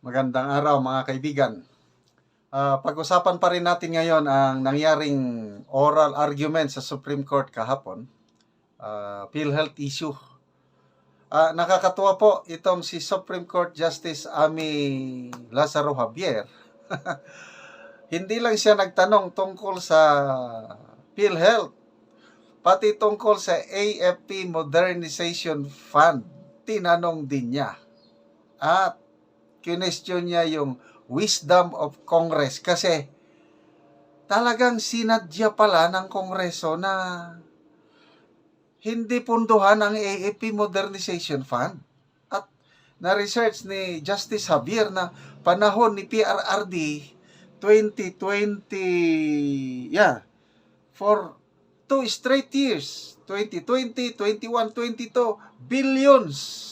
Magandang araw mga kaibigan. Pag-usapan pa rin natin ngayon ang nangyaring oral argument sa Supreme Court kahapon. PhilHealth issue. Nakakatuwa po itong si Supreme Court Justice Amy Lazaro Javier. Hindi lang siya nagtanong tungkol sa PhilHealth, pati tungkol sa AFP Modernization Fund. Tinanong din niya. At kinestyon niya yung wisdom of Congress kasi talagang sinadya pala ng Kongreso na hindi punduhan ang AFP Modernization Fund. At na-research ni Justice Javier na panahon ni PRRD 2020, for 2 straight years, 2020, 21, 22, billions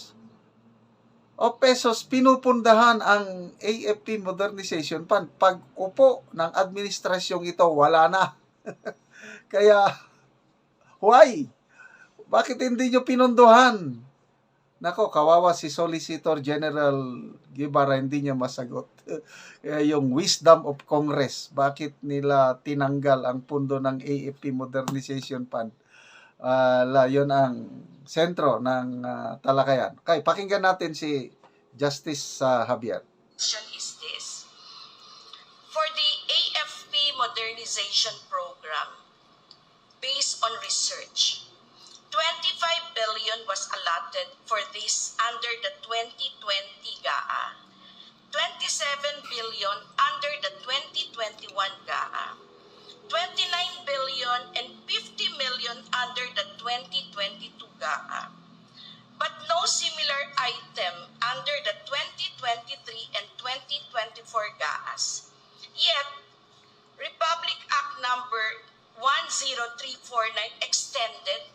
o pesos pinupundahan ang AFP Modernization Fund. Pag upo ng administrasyong ito, wala na. Kaya, why? Bakit hindi nyo pinunduhan? Nako, kawawa si Solicitor General Guevara, hindi niya masagot. Kaya yung wisdom of Congress, bakit nila tinanggal ang pundo ng AFP Modernization Fund? Yun ang sentro ng talakayan. Okay, pakinggan natin si Justice Javier. Is this: for the AFP Modernization Program, based on research, 25 billion was allotted for this under the 2020 GAA, 27 billion under the 2021 GAA, 29 billion and 50 million under the 2022 GAA, but no similar item under the 2023 and 2024 GAAs. Yet, Republic Act number 10349 extended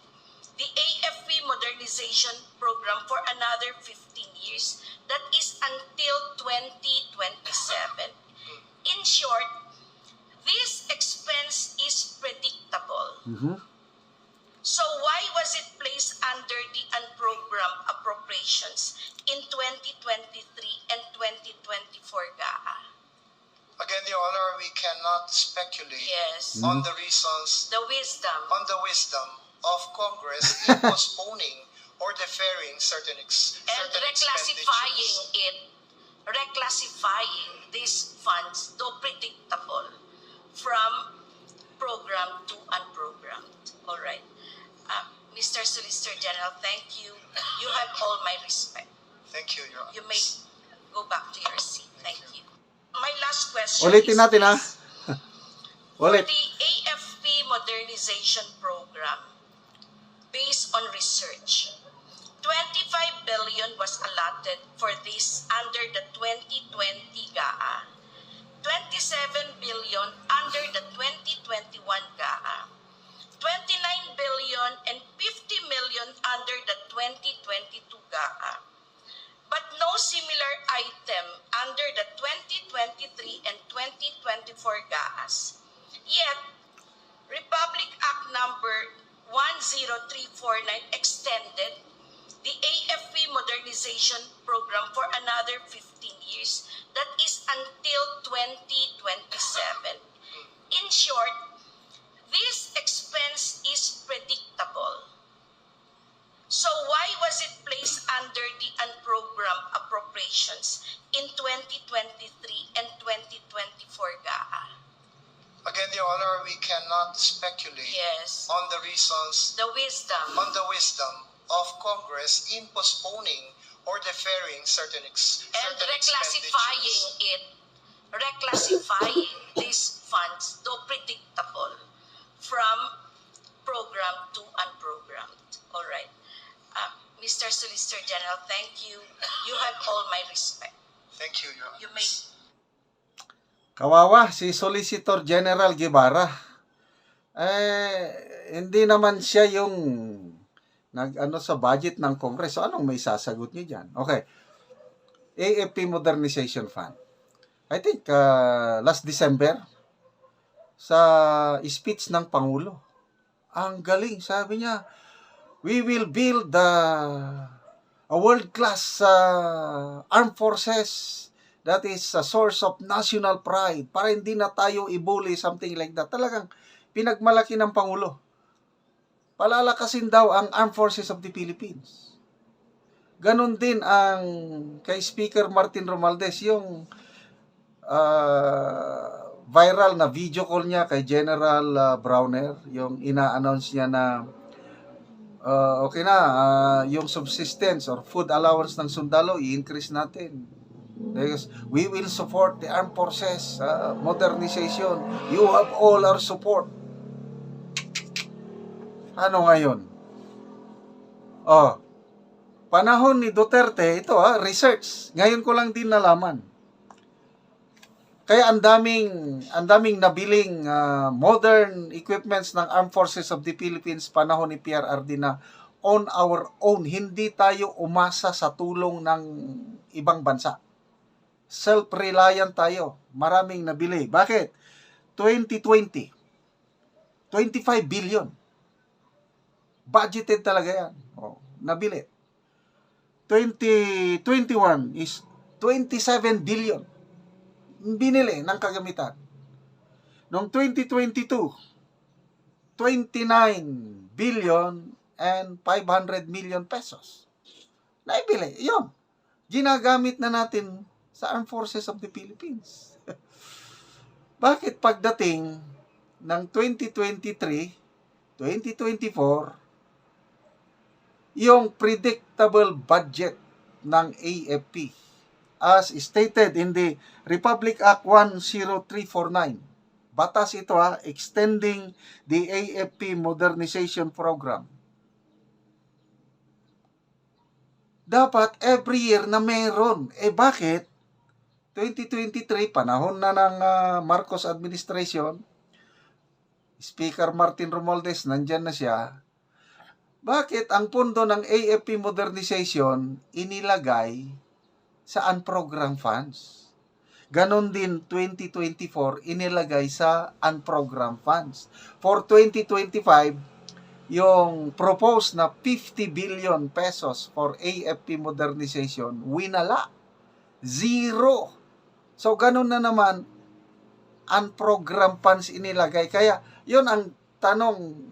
the AFP Modernization Program for another 15 years, that is until 2027. In short, this expense is predictable. So why was it placed under the unprogrammed appropriations in 2023 and 2024 GAA? Again, Your Honor, we cannot speculate on the reasons, the wisdom of Congress in postponing or deferring certain reclassifying these funds, though predictable, from program to unprogrammed. All right. Mr. Solicitor General, thank you. You have all my respect. Thank you, Your Honor. You may go back to your seat. Thank you. My last question Ulitin is natin this. Ulit. For the AFP Modernization Program, based on research, 25 billion was allotted for this under the 2020 GAA, 27 billion under the 2021 GAA, 29 billion and 50 million under the 2022 GAA, but no similar item under the 2023 and 2024 GAAs. Yet, Republic Act number 10349 extended the AFP Modernization Program for another 15 years, that is until 2027. In short, this expense is predictable. So why was it placed under the unprogrammed appropriations in 2023 and 2024 GAA? Again, Your Honor, we cannot speculate on the reasons, the wisdom of Congress in postponing or deferring certain reclassifying these funds, though predictable, from program to unprogrammed. All right. Mr. Solicitor General, thank you. You have all my respect. Thank you, Your Honor. You may... Kawawa si Solicitor General Guevara. Hindi naman siya yung nag-ano sa budget ng Kongreso. Anong may sasagot niyo diyan? Okay. AFP Modernization Fund. I think last December sa speech ng Pangulo. Ang galing, sabi niya, we will build a world-class armed forces That is a source of national pride para hindi na tayo ibuli, something like that. Talagang pinagmalaki ng Pangulo. Palalakasin daw ang Armed Forces of the Philippines. Ganon din ang kay Speaker Martin Romualdez, yung viral na video call niya kay General Browner, yung ina-announce niya na okay na, yung subsistence or food allowance ng sundalo, i-increase natin. Because we will support the armed forces modernization. You have all our support. Ano ngayon? Panahon ni Duterte, ito research. Ngayon ko lang din nalaman. Kaya ang daming nabiling modern equipments ng Armed Forces of the Philippines panahon ni PRRD na on our own. Hindi tayo umasa sa tulong ng ibang bansa. Self-reliant tayo. Maraming nabili. Bakit? 2020, 25 billion. Budgeted talaga yan. Nabili. 2021 is 27 billion. Binili ng kagamitan. Noong 2022, 29 billion and 500 million pesos. Naibili. Yun. Ginagamit na natin sa Armed Forces of the Philippines. Bakit pagdating ng 2023, 2024, yung predictable budget ng AFP as stated in the Republic Act 10349. Batas ito extending the AFP modernization program. Dapat every year na meron. Bakit? 2023, panahon na ng Marcos administration, Speaker Martin Romualdez, nandyan na siya. Bakit ang pondo ng AFP modernization inilagay sa unprogrammed funds? Ganon din 2024 inilagay sa unprogrammed funds. For 2025, yung proposed na 50 billion pesos for AFP modernization, winala. Zero. So, ganun na naman, unprogrammed funds inilagay. Kaya, yun ang tanong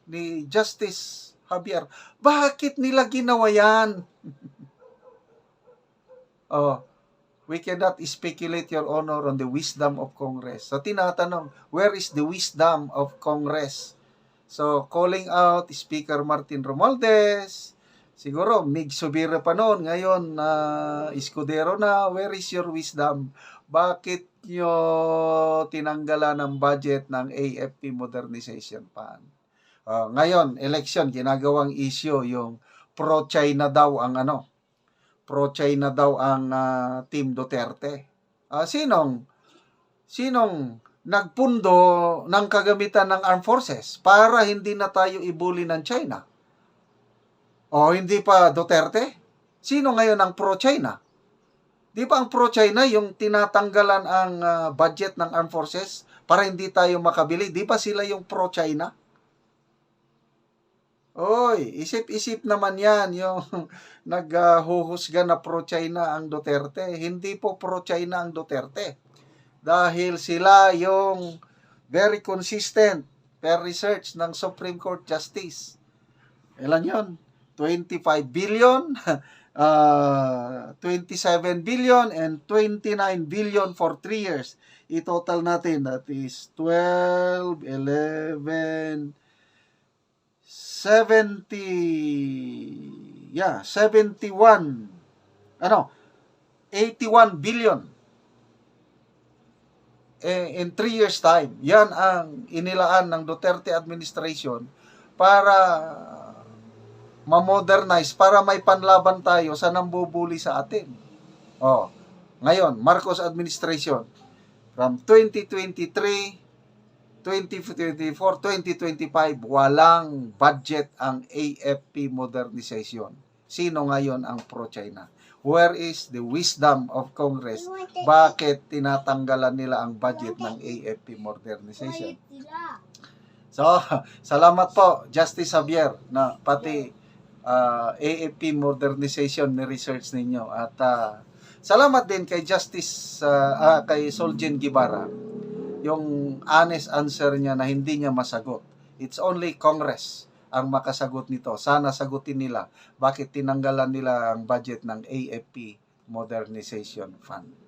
ni Justice Javier. Bakit nila ginawa yan? We cannot speculate, Your Honor, on the wisdom of Congress. So, tinatanong, where is the wisdom of Congress? So, calling out Speaker Martin Romualdez, siguro, Mig Subira pa noon. Ngayon, Escudero na. Where is your wisdom? Bakit nyo tinanggalan ng budget ng AFP Modernization Fund? Ngayon, election, ginagawang issue yung pro-China daw ang pro-China daw ang Team Duterte. Sinong nagpundo ng kagamitan ng armed forces para hindi na tayo ibuli ng China? Hindi pa Duterte? Sino ngayon ang pro-China? Di ba ang pro-China yung tinatanggalan ang budget ng armed forces para hindi tayo makabili? Di ba sila yung pro-China? Isip-isip naman yan yung naghuhusga na pro-China ang Duterte. Hindi po pro-China ang Duterte. Dahil sila yung very consistent per research ng Supreme Court Justice. Ilan yun? 25 billion, 27 billion, and 29 billion for 3 years. I-total natin, that is 12, 11, 71, 81 billion. In 3 years time. Yan ang inilaan ng Duterte administration para ma-modernize, para may panlaban tayo sa nambubuli sa atin. Ngayon, Marcos administration, from 2023, 2024, 2025, walang budget ang AFP modernization. Sino ngayon ang pro-China? Where is the wisdom of Congress? Bakit tinatanggalan nila ang budget ng AFP modernization? So, salamat po, Justice Javier, na pati AFP modernization ni research ninyo. At Salamat din kay kay Soljen Guevara. Yung honest answer niya na hindi niya masagot. It's only Congress ang makasagot nito. Sana sagutin nila bakit tinanggalan nila ang budget ng AFP Modernization Fund.